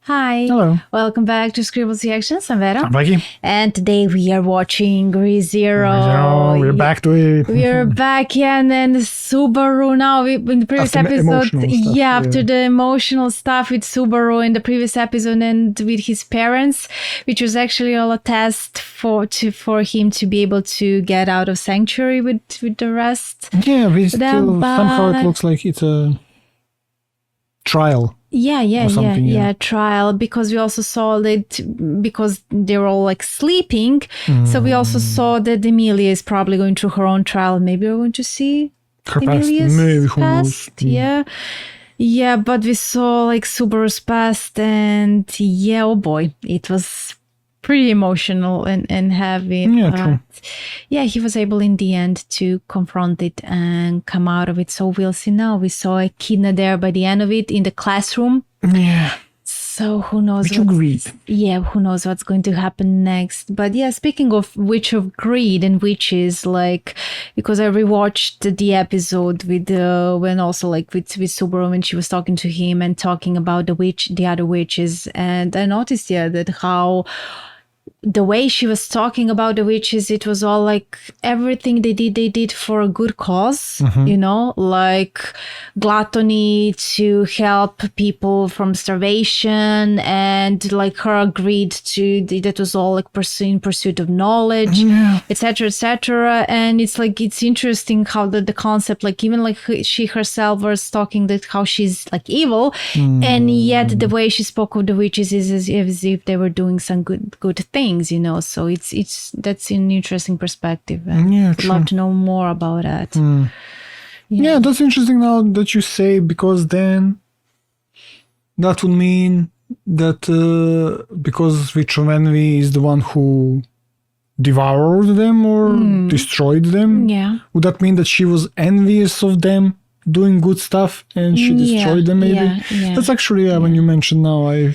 Hi. Hello. Welcome back to Scribbles Reactions. I'm Vera. I'm Becky. And today we are watching ReZero. We're back to it. We're back, yeah, and then Subaru now. In the previous After the episode, emotional stuff, after the emotional stuff with Subaru in the previous episode and with his parents, which was actually all a test for him to be able to get out of sanctuary with the rest. Yeah, we still, somehow it looks like it's a trial. Yeah, trial, because we also saw that because they're all like sleeping. So we also saw that Emilia is probably going through her own trial. Maybe we're going to see Her Emilia's past, maybe, who knows? Yeah, but we saw like Subaru's past, and yeah, oh boy, it was pretty emotional and heavy. Yeah, true. Yeah, he was able in the end to confront it and come out of it. So we'll see now. We saw Echidna there by the end of it in the classroom. Yeah. So who knows? Witch of Greed. Yeah, who knows what's going to happen next. But yeah, speaking of Witch of Greed and witches, like, because I rewatched the episode with when also like with Subaru when she was talking to him and talking about the other witches, and I noticed that how the way she was talking about the witches, it was all like everything they did for a good cause, you know, like gluttony to help people from starvation, and like her greed to that was all like in pursuit of knowledge, etc. And it's like it's interesting how the concept, like even like she herself was talking that how she's like evil, and yet the way she spoke of the witches is as if they were doing some good things, you know. So it's that's an interesting perspective, and I'd love to know more about that. Yeah, that's interesting now that you say, because then that would mean that because Witch of Envy is the one who devoured them or destroyed them, would that mean that she was envious of them doing good stuff and she destroyed them? Maybe that's actually when you mentioned now, I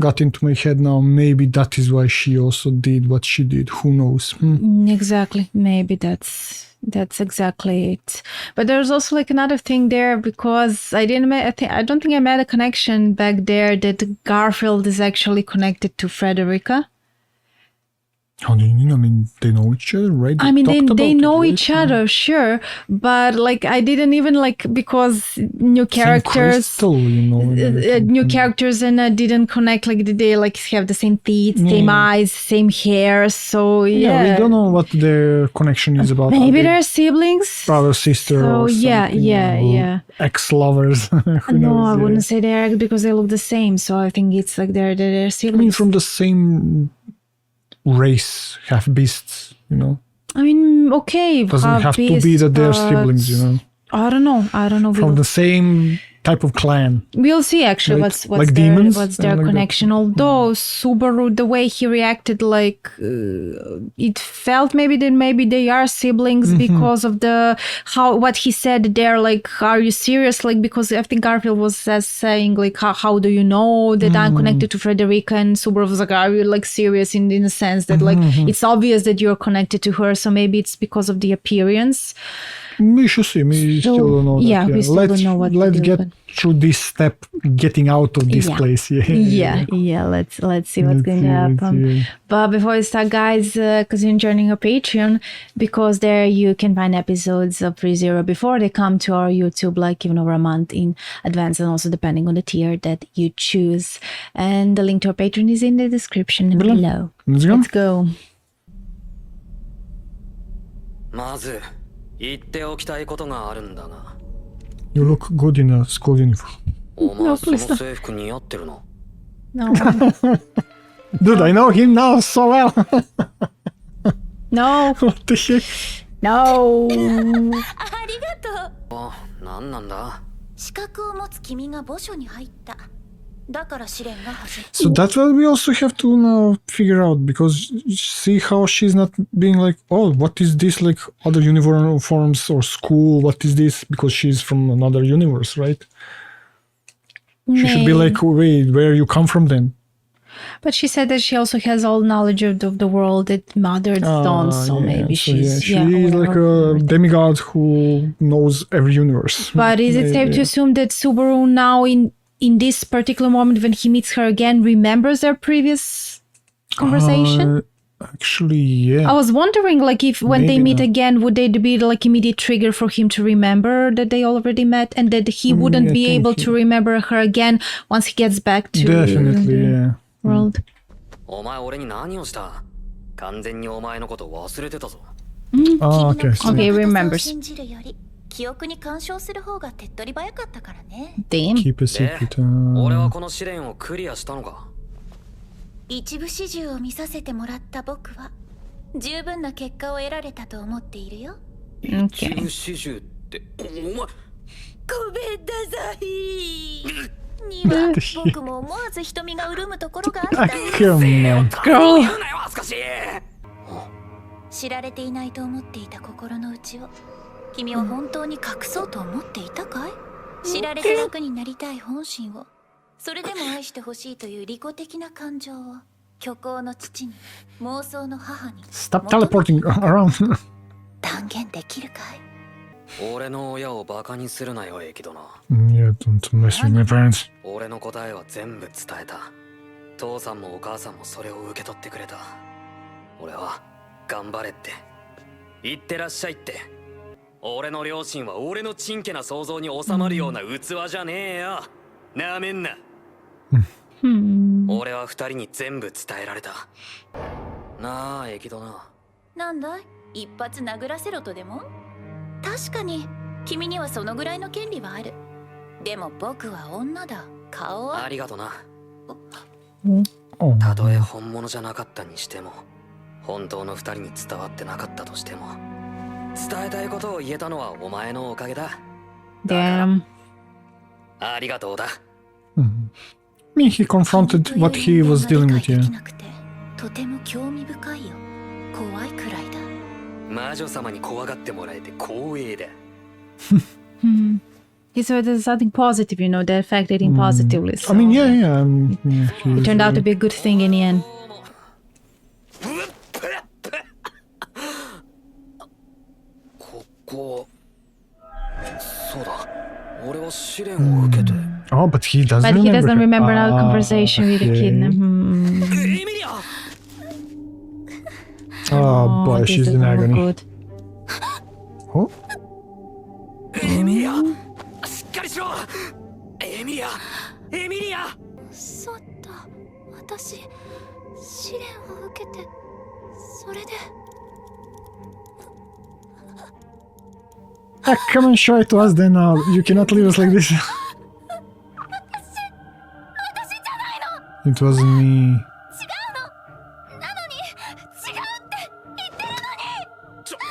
got into my head now, maybe that is why she also did what she did. Who knows? Exactly, maybe that's exactly it. But there's also like another thing there, because I don't think I made a connection back there that Garfield is actually connected to Frederica. How do you mean? I mean, they know each other, right? They know each other, sure, but like I didn't even like, because new characters, crystal, you know, new characters, and I didn't connect, like they like have the same teeth, same eyes, same hair. So we don't know what their connection is about. Maybe they're siblings, brother, sister, so or something, ex-lovers. No, I wouldn't say they're, because they look the same. So I think it's like they're siblings. I mean, from the same race, half beasts, you know. I mean, okay, doesn't have to be that they're siblings, you know. I don't know. From the same type of clan. We'll see actually what's like demons, what's their connection. Although Subaru, the way he reacted, like it felt maybe they are siblings because of what he said there. Like, are you serious? Like, because I think Garfield was saying like, how do you know that I'm connected to Frederica? And Subaru was like, are you like serious in the sense that like it's obvious that you're connected to her? So maybe it's because of the appearance. We should see. We still don't know. We still don't know what. Let's get through this step, getting out of this place. Let's see what's going to happen. But before we start, guys, because you're joining our Patreon, because there you can find episodes of ReZero before they come to our YouTube, like even over a month in advance, and also depending on the tier that you choose. And the link to our Patreon is in the description below. Let's go. まず言っておきたいことがあるんだが。You look good in a school uniform. お前その制服似合ってるな。No. Dude, I know him now so well. No. What the heck? No. ありがとう。あ、なんなんだ。資格を持つ君が墓所に入った。だから試練が始まる。 So that's what we also have to now figure out, because see how she's not being like, oh, what is this, like other uniforms or school, what is this, because she's from another universe, right? She should be like, wait, where you come from then? But she said that she also has all knowledge of the world that Mother don't, so maybe she's like a demigod who knows every universe. But is it safe to assume that Subaru now in this particular moment when he meets her again, remembers their previous conversation? Actually, yeah. I was wondering, like, if when they Maybe meet not. again, would they be like immediate trigger for him to remember that they already met, and that he wouldn't I be think able to remember her again once he gets back to Definitely, the yeah. world? お前俺に何をした？完全にお前のこと忘れてたぞ。Oh, 君 okay. の So, Okay, 口 remembers. を信じるより記憶に干渉する方が手っ取り早かったからね。 Damn. keep a で secret. 俺はこの試練をクリアしたのか？一部始終を見させてもらった僕は十分な結果を得られたと思っているよ。一 Okay. 部始終ってお前。ごめんなさい。には僕も思わず瞳が潤むところがあったんです。 Come on. Girl. 言うなよ恥ずかしい。知られていないと思っていた心の内を君は本当に隠そうと思っていたかい？知られて楽になりたい本心を、それでも愛してほしいという利己的な感情を虚構の父に、妄想の母に Stop teleporting around. 断言できるかい？俺の親をバカにするなよエキドナ。 Yeah, don't mess with my parents. 俺の答えは全部伝えた。父さんもお母さんもそれを受け取ってくれた。俺は頑張れって言ってらっしゃいって。俺の両親は俺のちんけな想像に収まるような器じゃねえよ。なめんな。俺は二人に全部伝えられた。なあエキドナ。なんだい？一発殴らせろとでも？確かに君にはそのぐらいの権利はある。でも僕は女だ。顔はありがとな。 Oh, たとえ本物じゃなかったにしても、本当の二人に伝わってなかったとしても、伝えたいことを言えたのはお前のおかげだ。 Damn. ありがとうだ。 I mean, he confronted what he was dealing with, yeah. とても興味深いよ。怖いくらいだ。魔女様に怖がってもらえて光栄だ。 He said there's something positive, you know, that affected him positively. So I mean, yeah. Yeah, it turned out to be a good thing in the end. ここ、そうだ。俺は試練を受けて。 Oh, but he doesn't But he remember. doesn't remember our Ah, conversation with the kid. okay. エミリア。 Oh boy, this she's is in not agony. good. Oh, エミリア、しっかりしろ。エミリア、エミリア。そうだ。私試練を受けて、それで。 ah, come and show it to us then. You cannot leave us like this. It wasn't me.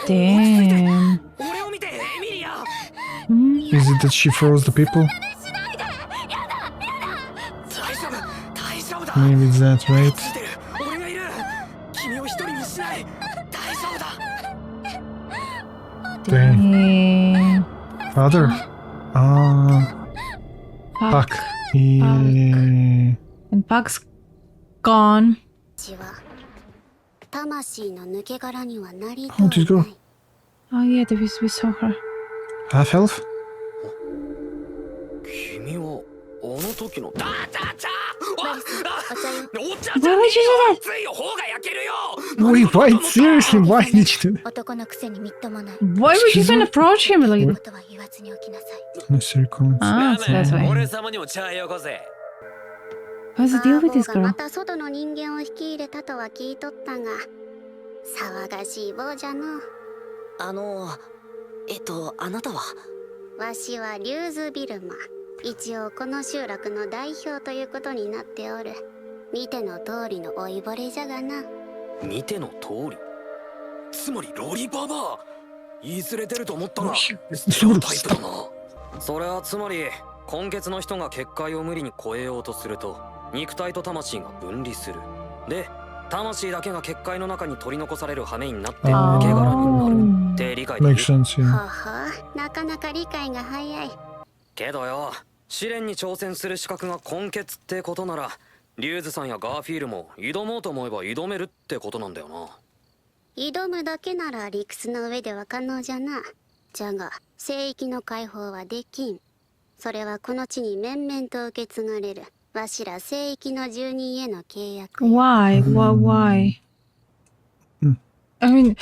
Damn. 俺を見てエミリア。 Is it that she froze the people? 大丈夫、大丈夫だ。 Maybe it's that, right? ついてる。俺がいる。君を一人にしない。大丈夫だ。 Dang. Damn. Father? Fuck. Yeah. And Puck's gone. 私は魂の抜け殻にはなりと How did it go? うない。 Oh yeah, we saw her. Half health? 君はあの時の。だだだ。お茶よ。お茶じゃ Why ね would you え do よ。熱いよ。方が焼けるよ。 Wait, why? Seriously, why did you do that? 男のくせにみっともない。 that? Why would you even approach him like こ that? とは言わずにおきなさい。 Unnecessary comments. Ah, so that's why. 俺様にも茶よこせ。 What's the deal with this バーボーが girl? また外の人間を引き入れたとは聞いとったが、騒がしい坊じゃの。あなたはわしはリューズビルマ。一応この集落の代表ということになっておる。見ての通りの老いぼれじゃがな。見ての通り。つまりロリババア。言いずれてると思ったが、ステレオタイプだな。それはつまり根血の人が結界を無理に超えようとすると肉体と魂が分離する。で、魂だけが結界の中に取り残される羽目になって抜け殻になるって理解でき Makes る。 sense, ほ yeah. ほ、なかなか理解が早い。けどよ、試練に挑戦する資格が根血ってことなら、リューズさんやガーフィールも挑もうと思えば挑めるってことなんだよな。挑むだけなら理屈の上では可能じゃな。じゃが聖域の解放はできん。それはこの地に面々と受け継がれるわしら聖域の住人への契約。Why? Why? I mean,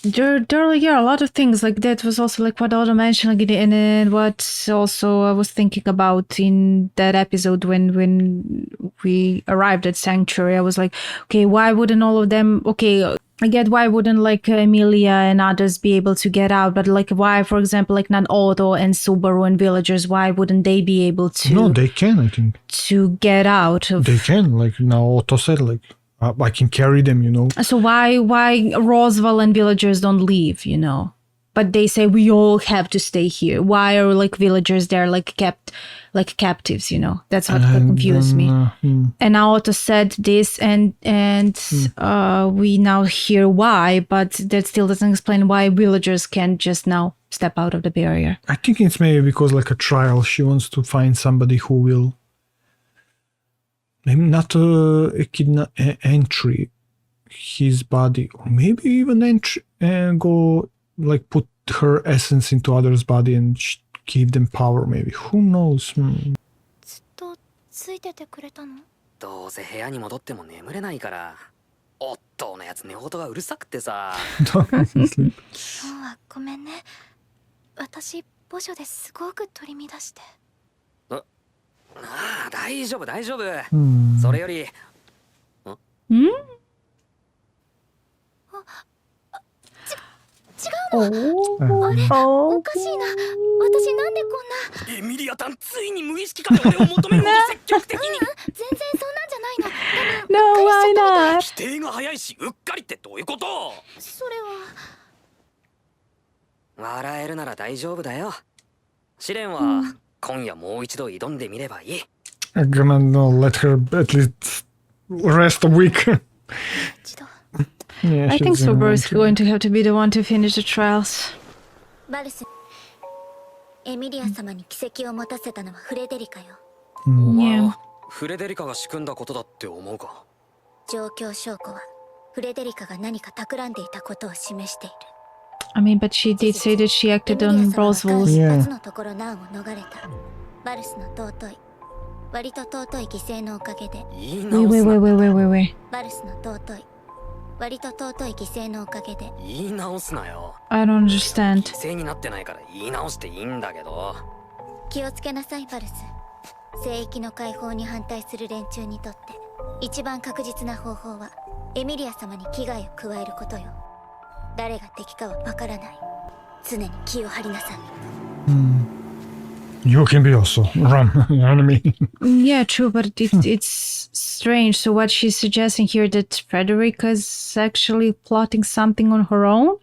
there are a lot of things like that was also like what Otto mentioned, like, and what also I was thinking about in that episode when we arrived at Sanctuary. I was like, okay, why wouldn't all of them? Okay, I get why wouldn't like Emilia and others be able to get out, but like why, for example, like not Otto and Subaru and villagers, why wouldn't they be able to? No, they can. I think to get out of. They can. Like now, Otto said, like I can carry them. You know. So why Roswaal and villagers don't leave? You know, but they say we all have to stay here. Why are like villagers there like kept like captives? You know, that's what confused me. And now Otto said this, and we now hear why, but that still doesn't explain why villagers can't just now step out of the barrier. I think it's maybe because like a trial. She wants to find somebody who will. Maybe not entry his body, or maybe even entry and go like put her essence into others' body and give them power. Maybe who knows? ずっとついててくれたの？どうせ部屋に戻っても眠れないから。夫のやつ寝言がうるさくてさ。今日はごめんね。私墓所ですごく取り乱して。ああ、大丈夫大丈夫。それより。違うの？あれ、おかしいな。私なんでこんな。エミリアタンついに無意識下で俺を求めるほど積極的に。全然そんなんじゃないの。No, why not? 否定が早いし、うっかりってどういうこと？それは。笑えるなら大丈夫だよ。試練は今夜もう一度挑んでみればいい。I'm gonna let her at least rest a week. Yeah, I think Subaru is going to have to be the one to finish the trials. バルス、エミリア様に奇跡を持たせたのはフレデリカよ。お前はフレデリカが仕組んだことだって思うか？状況証拠はフレデリカが何か企んでいたことを示している。I mean, but she did say that she acted on Roswaal's. Yeah. のところ難を逃れた。バルスの尊い、割と尊い犠牲のおかげで。Wait. バルスの尊い、割と尊い犠牲のおかげで。言い直すなよ。I don't understand. 犠牲になってないから言い直していいんだけど。気をつけなさいバルス。聖域の解放に反対する連中にとって一番確実な方法はエミリア様に危害を加えることよ。誰が敵かはわからない。常に気を張りなさい。You can be also run enemy. Yeah, true, but it's strange. So what she's suggesting here that Frederica is actually plotting something on her own?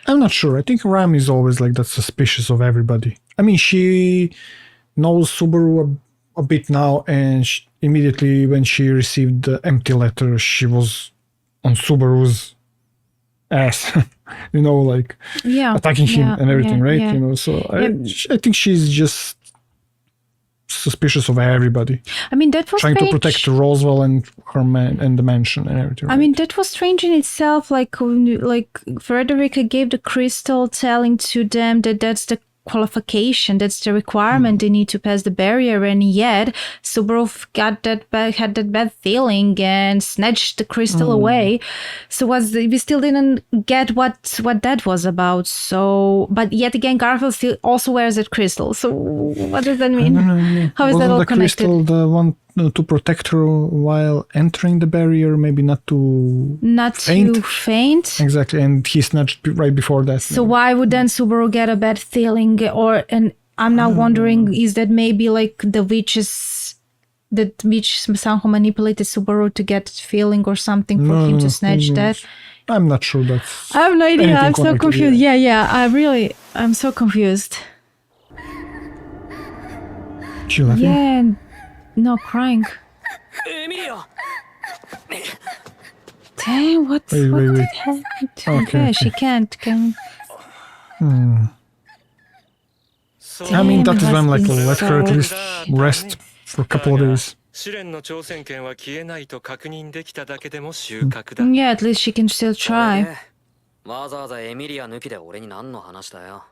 I'm not sure. I think Ram is always like that, suspicious of everybody. I mean, she knows Subaru a bit now, and immediately when she received the empty letter, she was on Subaru's ass, you know, like attacking him and everything, right? You know, so I think she's just suspicious of everybody. I mean, that was trying strange. to protect Roswaal and her man and the mansion and everything. I mean, that was strange in itself. Like Frederica gave the crystal, telling to them that that's the qualification, that's the requirement. They need to pass the barrier, and yet Subaru had that bad feeling and snatched the crystal away. So we still didn't get what that was about. So, but yet again, Garfield still also wears that crystal. So what does that mean? How is that all connected? Crystal the one to protect her while entering the barrier, maybe not to faint. Exactly, and he snatched right before that. So why would then Subaru get a bad feeling? And I'm now wondering, is that maybe like the witch somehow manipulated Subaru to get feeling or something for him to snatch that? I'm not sure I have no idea. I'm so confused. Yeah. I'm so confused. She laughing? Yeah. No, crying. Emilia! Damn, what the heck? Okay, she can't. I mean, that is when like let her at least rest for a couple of days. Yeah, at least she can still try. わざわざエミリア抜きで俺に何の話だよ。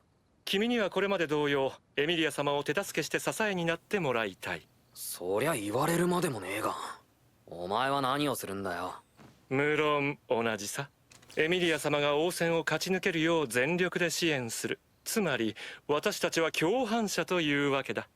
君にはこれまで同様エミリア様を手助けして支えになってもらいたい。そりゃ言われるまでもねえが。お前は何をするんだよ。無論同じさ。エミリア様が応戦を勝ち抜けるよう全力で支援する。つまり私たちは共犯者というわけだ。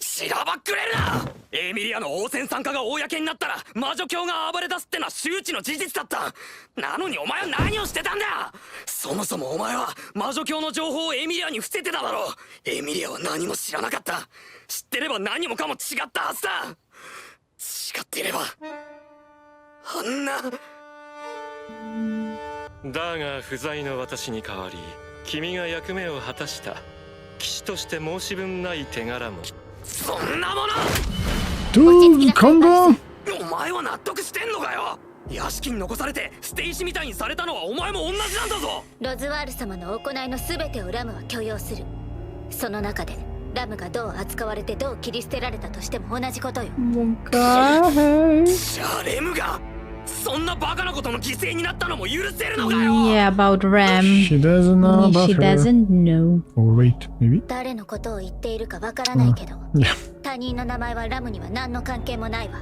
しらばっくれるな。エミリアの応戦参加が公になったら魔女教が暴れ出すってのは周知の事実だった。なのにお前は何をしてたんだ。そもそもお前は魔女教の情報をエミリアに伏せてただろう。エミリアは何も知らなかった。知ってれば何もかも違ったはずだ。違っていればあんな。だが不在の私に代わり君が役目を果たした騎士として申し分ない手柄も。そんなもの。Dude, calm down. お前は納得してんのかよ。屋敷に残されて捨て石みたいにされたのはお前も同じなんだぞ。ロズワール様の行いの全てをラムは許容する。その中でラムがどう扱われてどう切り捨てられたとしても同じことよ。じゃあレムがそんなバカなことの犠牲になったのも許せるのかよ。 Yeah, about Ram. She doesn't know about She her. doesn't know. Oh, wait, maybe? 誰のことを言っているかわからないけど、いや他人の名前はラムには何の関係もないわ。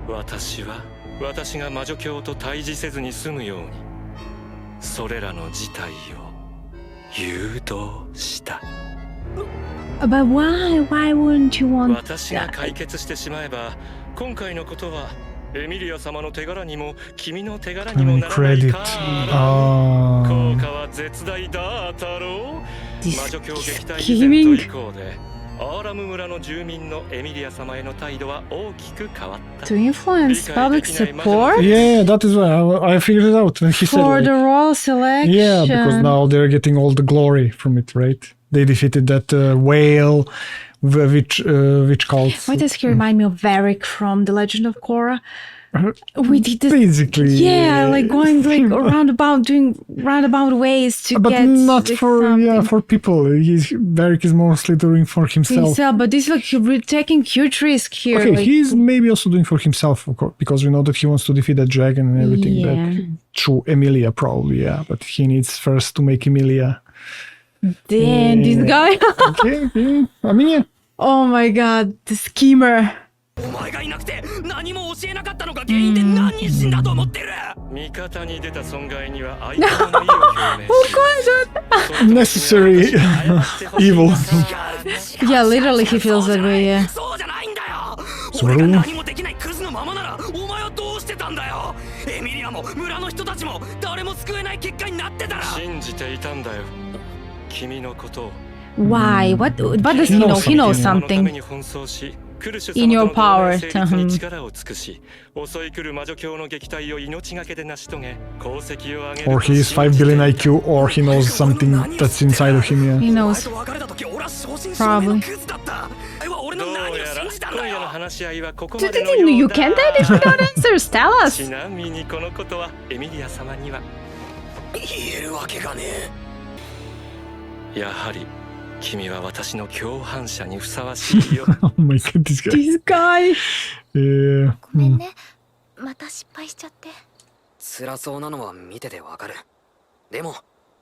私が魔女教と対峙せずに済むようにそれらの事態を誘導した。 But why wouldn't you want 私が that? 解決してしまえば今回のことはエミリア様の手柄にも君の手柄にもならない Credit. か。効果は絶大だったろう。魔女教撃退イベント以降でアーラム村の住民のエミリア様への態度は大きく変わった。To influence public support Yeah, that is why I figured it out when he said for like, the royal selection. yeah, because now they're getting all the glory from it, right? They defeated that whale, which called. Why does he remind me of Varric from The Legend of Korra? We did this. Basically, Yeah, like going like doing roundabout ways to but get not like, for something. for people. Varric is mostly doing for himself. Himself, but this like we're taking huge risk here. Okay, like, he's maybe also doing for himself, of course, because we know that he wants to defeat that dragon and everything. Yeah. That, through Emilia, probably, yeah. But he needs first to make Emilia. damn, this guy. Okay, yeah. I mean, yeah. Oh my god, the schemer. お前がいなくて何も教えなかったのが原因で何人死んだと思ってる。味方に出た損害には相手の意を表明し Unnecessary evil. Yeah, literally he feels that way, yeah. そうじゃないんだよ。 Subaru? 俺が何もできないクズのままならお前はどうしてたんだよ。エミリアも村の人たちも誰も救えない結果になってたら。信じていたんだよ君のことを。 Why? What does he know? He knows そのため something. に奔走しクルシュ In 様 your との同盟 power. 成立に力を尽くし襲い来る魔女教の撃退を命がけで成し遂げ功績を上げる Or he is 5 billion IQ, or he knows something that's inside of him, yeah. He knows. お前と別れた時俺は正真正銘 Probably. のクズだった。俺のどう何をやら信じたんだ今夜のよ。話し合いはここまでのよ You うだ can't edit without answers. Tell us. ちなみにこのことはエミリア様には言えるわけがねえ。やはり君は私の共犯者にふさわしいよ Oh my god, this guy. This guy. Yeah. ごめんね、また失敗しちゃって。辛そうなのは見ててわかる。でも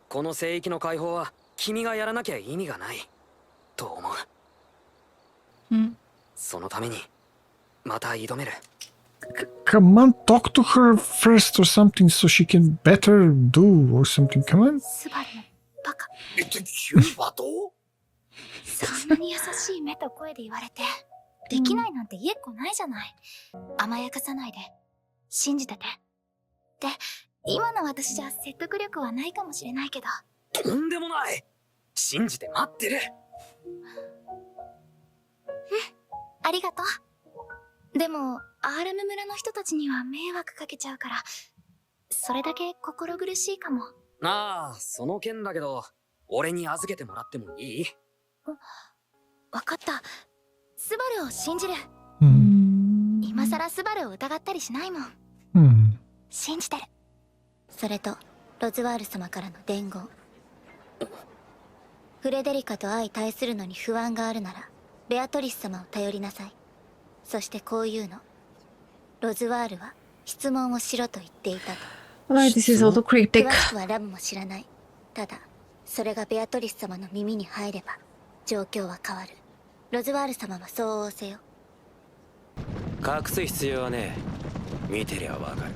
この聖域の解放は君がやらなきゃ意味がないと思う。そのためにまた挑める。 Come on, talk to her first or something so she can better do or something. Come on. スバルのバカ。キューバとそんなに優しい目と声で言われて、できないなんて言えっこないじゃない。甘やかさないで、信じてて。で、今の私じゃ説得力はないかもしれないけど。とんでもない。信じて待ってる。ありがとう。でも、アーラム村の人たちには迷惑かけちゃうから、それだけ心苦しいかも。ああ、その件だけど、俺に預けてもらってもいい？わかった。スバルを信じる。 Hmm. 今さらスバルを疑ったりしないもん。 Hmm. 信じてる。それと、ロズワール様からの伝言。フレデリカと相対するのに不安があるなら、ベアトリス様を頼りなさい。そしてこういうの。ロズワールは質問をしろと言っていたと。 Right, this is also cryptic. 詳しくはラムも知らない。ただ、それがベアトリス様の耳に入れば状況は変わる。ロズワール様はそう仰せよ。隠す必要はねえ。見てりゃわかる。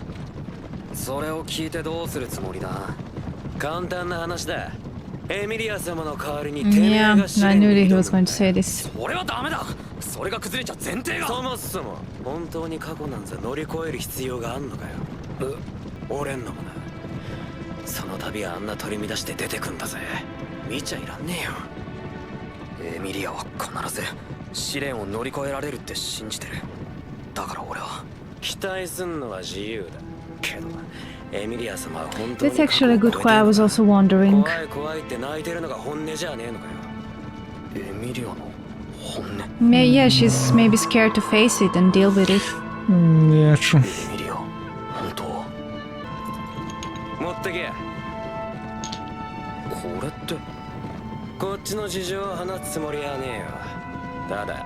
それを聞いてどうするつもりだ。簡単な話だ。エミリア様の代わりにてめえ Yeah, が試 I 練 knew に that he 挑 was む going ん to だ say よ。 this. それはダメだ。それが崩れちゃ前提が。そもそも本当に過去なんざ乗り越える必要があんのかよ。俺んのもな。その度はあんな取り乱して出てくんだぜ。見ちゃいらんねえよ。エミリアは必ず試練を乗り越えられるって信じてる。だから俺は期待すんのは自由だけど、エミリア様は本当に That's actually a good question. I was also wondering. 怖い怖いって泣いてるのが本音じゃねえのかよ。エミリアの本音。Yeah, she's maybe scared to face it and deal with it. Yeah, true. エミリア、本当。持ってけ。これってこっちの事情を話すつもりはねえよ。ただ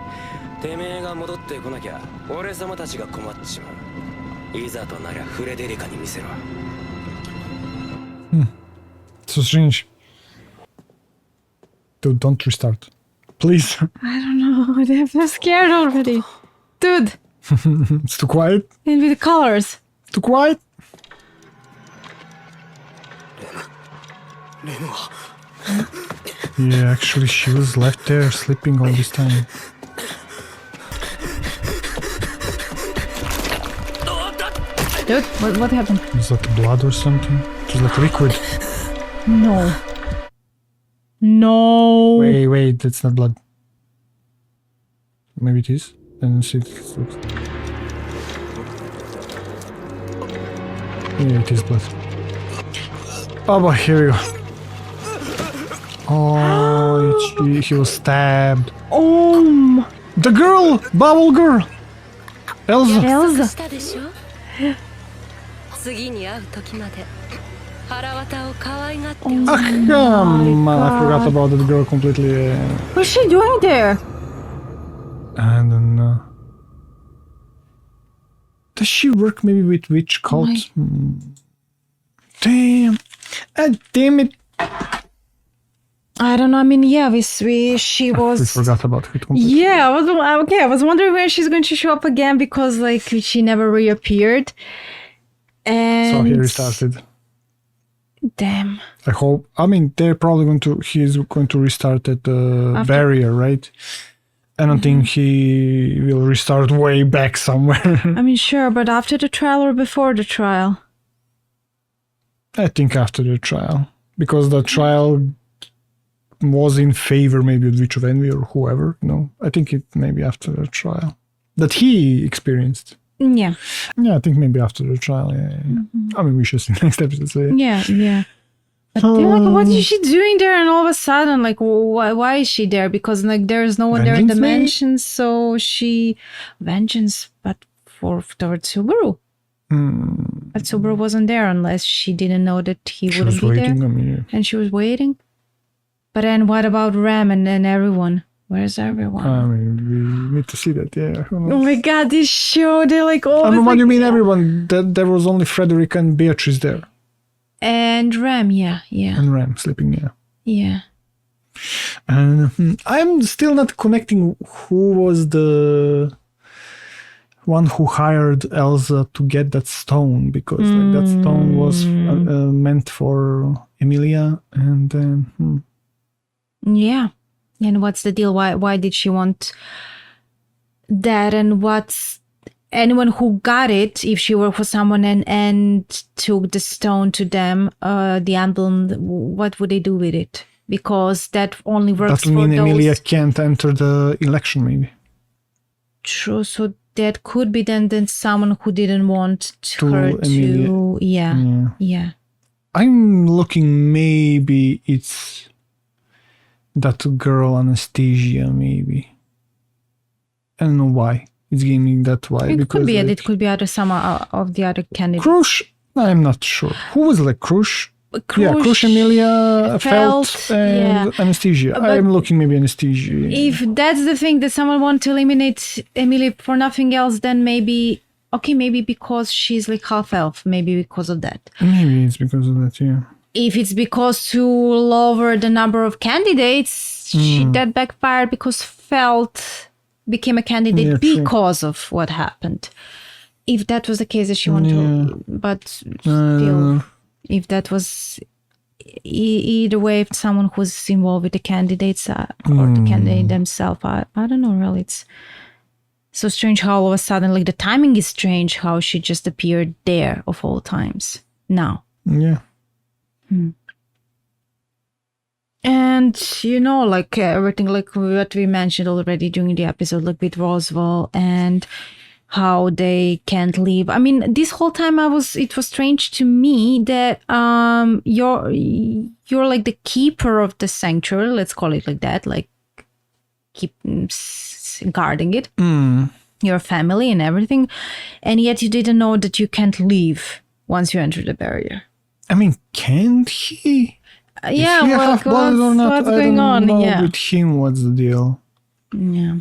てめえが戻ってこなきゃ俺様たちが困っちまう。いざとなりゃフレデリカに見せろ。So strange. Dude, don't restart. Please. I don't know. I'm so scared already. Dude, It's too quiet. and with the colors. Too quiet. レムは Yeah, actually, she was left there sleeping all this time. Dude, what happened? Is that blood or something? It was like liquid. No. No. Wait, that's not blood. Maybe it is. And see, yeah, it is blood. Oh boy, here we go. Oh, he was stabbed. Oh, The girl! Bubble girl! Elsa! Elsa. したでしょ。次に会う時まで腹渡を可愛がっておく。 Ah, come on, I forgot about that girl completely. What's she doing there? I don't know. Does she work maybe with witch cult? Damn. Ah, damn it. I don't know. I mean, yeah, she We was. forgot about it completely. Yeah, I was wondering when she's going to show up again because like she never reappeared. And So here he started. Damn. I hope. I mean, they're probably he's going to restart at the After- barrier, right? I don't think he will restart way back somewhere. I mean, sure, but after the trial or before the trial? I think after the trial. Because the trial was in favor maybe of Witch of Envy or whoever, you know. I think it maybe after the trial. That he experienced. Yeah. Yeah, I think maybe after the trial, yeah. I mean, we should see next episode. So yeah. Yeah. But then, like, what is she doing there? And all of a sudden, like, why is she there? Because like there's no one there in the Vengeance, maybe? mansion, so she vengeance, but towards Subaru. But Subaru wasn't there unless she didn't know that he She wouldn't was be waiting, there, I mean, and she was waiting. But then, what about Ram and everyone? Where's everyone? I mean, we need to see that, yeah. Who knows? Oh my god, this show, they're like all. I mean, what do you mean everyone? There was only Frederica and Beatrice there. And Ram, yeah. And Ram sleeping, yeah. Yeah. And I'm still not connecting who was the one who hired Elsa to get that stone, because like, that stone was meant for Emilia, and then Yeah. And what's the deal? Why did she want that? And what's anyone who got it, if she worked for someone and took the stone to them, the emblem, what would they do with it? Because that only works that would for mean those. Emilia can't enter the election, maybe. True. So that could be then someone who didn't want her Emilia. to. Yeah. I'm looking, maybe it's that girl Anastasia, maybe. I don't know why. It's giving that way. It could be. Like, It could be other some of the other candidates. Krush? I'm not sure. Who was like Krush? Yeah, Krush, Emilia, Felt, and Anastasia. I'm looking maybe Anastasia. If that's the thing that someone wants to eliminate Emily for nothing else, then maybe because she's like half elf, maybe because of that. Maybe it's because of that, yeah. if it's because to lower the number of candidates, that backfired because Felt became a candidate because of what happened. If that was the case that she wanted to, but still, if that was either way, if someone who's involved with the candidates or the candidate themselves, I don't know, really. It's so strange how all of a sudden, like the timing is strange, how she just appeared there of all times now. Yeah. And, you know, like everything, like what we mentioned already during the episode, like with Roswaal and how they can't leave. I mean, this whole time it was strange to me that you're like the keeper of the sanctuary, let's call it like that, like keep guarding it, your family and everything, and yet you didn't know that you can't leave once you enter the barrier. I mean, can't he? Yeah, what's going on? Yeah, with him, what's the deal? Yeah,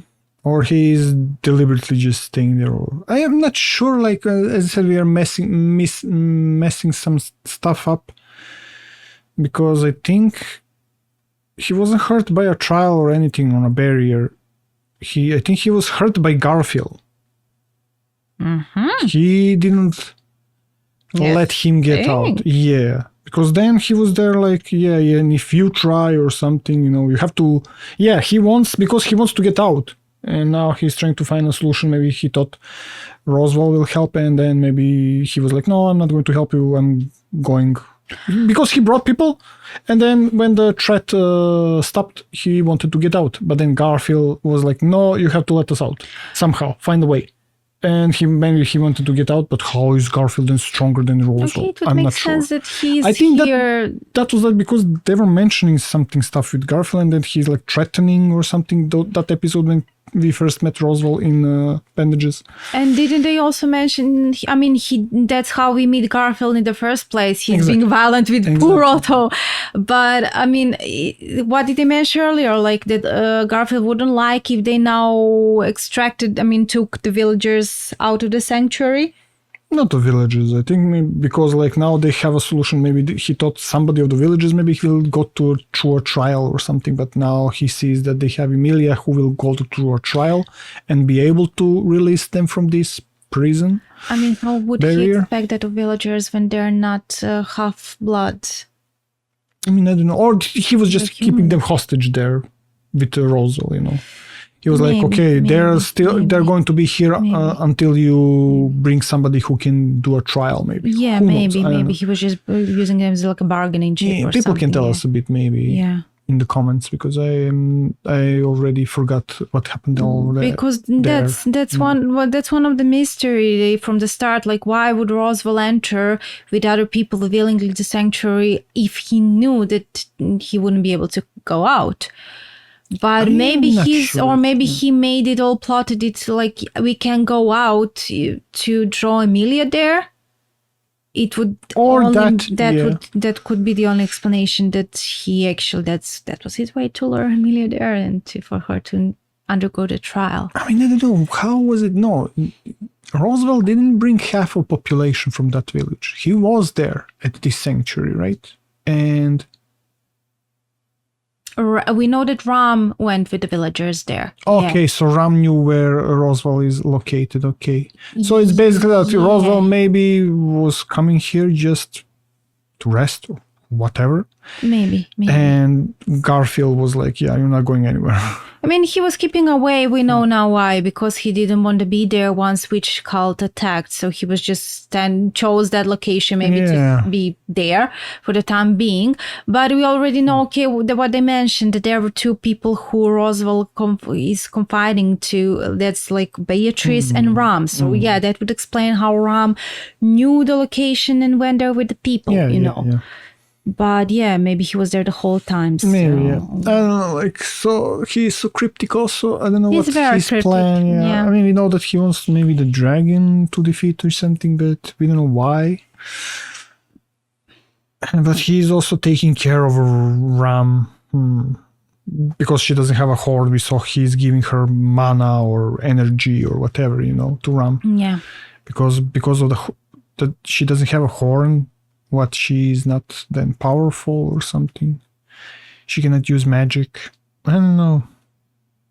or he's deliberately just staying there. Or I am not sure. Like as I said, we are messing some stuff up because I think he wasn't hurt by a trial or anything on a barrier. I think he was hurt by Garfield. He didn't let him get out. Yeah. Because then he was there like, and if you try or something, you know, you have to, because he wants to get out. And now he's trying to find a solution. Maybe he thought Roswaal will help, and then maybe he was like, no, I'm not going to help you. I'm going. Because he brought people, and then when the threat stopped, he wanted to get out. But then Garfield was like, no, you have to let us out. Somehow, find a way. And maybe he wanted to get out, but how is Garfield then stronger than Roswaal? Okay, it would make sense that he's I think here. That was because they were mentioning stuff with Garfield, and then he's like threatening or something. That episode when we first met Roswaal in Bandages. And didn't they also mention? I mean, that's how we meet Garfield in the first place. He's being violent with poor Otto. But I mean, what did they mention earlier? Like that Garfield wouldn't like if they now took the villagers out of the sanctuary. Not the villagers. I think maybe because like now they have a solution. Maybe he thought somebody of the villagers, maybe he will go through a trial or something. But now he sees that they have Emilia who will go through a trial and be able to release them from this prison. I mean, how would he expect that of villagers when they're not half-blood? I mean, I don't know. Or he was just keeping them hostage there with Roswaal, you know. He was like, okay, they're going to be here until you bring somebody who can do a trial, maybe. Yeah, maybe he was just using them as like a bargaining chip or something. People can tell us a bit, maybe, in the comments, because I already forgot what happened over there. Because that's one of the mystery from the start. Like, why would Roswaal enter with other people willingly the sanctuary if he knew that he wouldn't be able to go out? But maybe he made it all plotted it like we can go out to draw Emilia there. It would that could be the only explanation that he actually that was his way to lure Emilia there and for her to undergo the trial. I mean, I don't know, how was it? No, Roswaal didn't bring half of population from that village. He was there at this sanctuary, right? And we know that Ram went with the villagers there. Okay, so Ram knew where Roswaal is located. Okay, so it's basically that Roswaal maybe was coming here just to rest or whatever. Maybe. And Garfield was like, yeah, you're not going anywhere. I mean, he was keeping away. We know now why, because he didn't want to be there once witch cult attacked. So he was just chose that location maybe to be there for the time being. But we already know, okay, what they mentioned, that there were two people who Roswaal is confiding to. That's like Beatrice and Ram. So that would explain how Ram knew the location and went there with the people, you know. Yeah. But maybe he was there the whole time. So. Maybe, I don't know, like, so he's so cryptic also. I don't know what's his plan. Yeah. I mean, we know that he wants maybe the dragon to defeat or something, but we don't know why. But he's also taking care of Ram because she doesn't have a horn. We saw he's giving her mana or energy or whatever, you know, to Ram. Yeah. Because of that she doesn't have a horn. what, she's not then powerful or something? She cannot use magic. I don't know.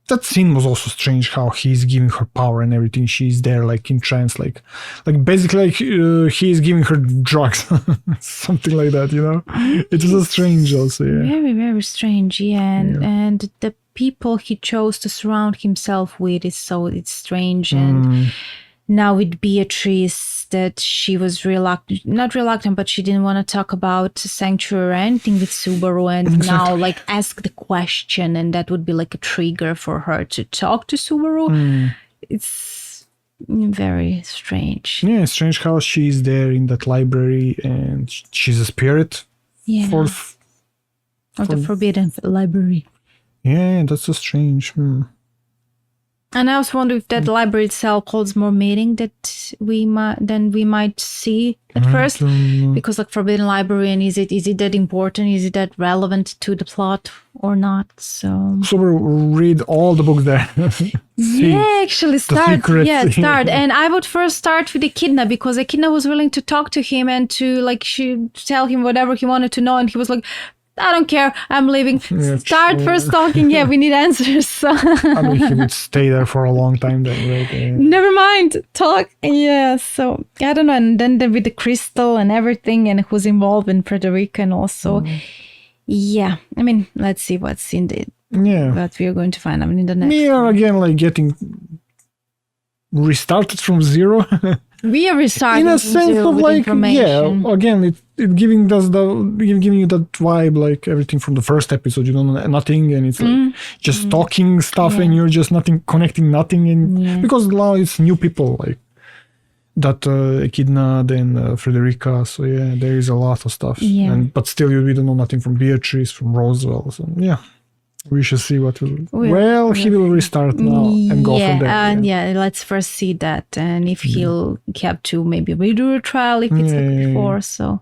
That scene was also strange, how he's giving her power and everything. She's there like in trance, like basically like he's giving her drugs, something like that, you know. It was strange also, yeah. Very, very strange, yeah. And the people he chose to surround himself with it's strange. And now with Beatrice, that she was not reluctant, but she didn't want to talk about Sanctuary or anything with Subaru, and now like ask the question, and that would be like a trigger for her to talk to Subaru. It's very strange. Yeah, strange how she's there in that library and she's a spirit. Yeah. For the Forbidden Library. Yeah, that's so strange. And I was wondering if that library itself holds more meaning that we might see at first, because like Forbidden Library, and is it that important? Is it that relevant to the plot or not? So read all the books there. Yeah, actually start. And I would first start with Echidna, because Echidna was willing to talk to him and to tell him whatever he wanted to know, and he was like, I don't care, I'm leaving. Start first talking. Yeah, we need answers. I mean, he would stay there for a long time then, right? Yeah. Never mind, talk. Yeah, so I don't know. And then with the crystal and everything, and who's involved in Frederica, and also, yeah. I mean, let's see what's in the what we are going to find. I mean, in the next. We are again like getting restarted from zero. We are restarting in a sense of like, again, it giving us giving you that vibe, like everything from the first episode, you don't know nothing, and it's like just talking stuff, and you're just connecting nothing, and because now it's new people like that, Echidna, then Frederica, so yeah, there is a lot of stuff, but still we don't know nothing from Beatrice, from Roswaal, so yeah. We should see what will. He will restart now and go from there. Let's first see that, and if he'll have to maybe redo a trial if it's like before. So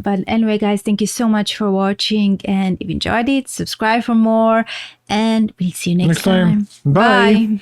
but anyway, guys, thank you so much for watching, and if you enjoyed it, subscribe for more, and we'll see you next time. Bye.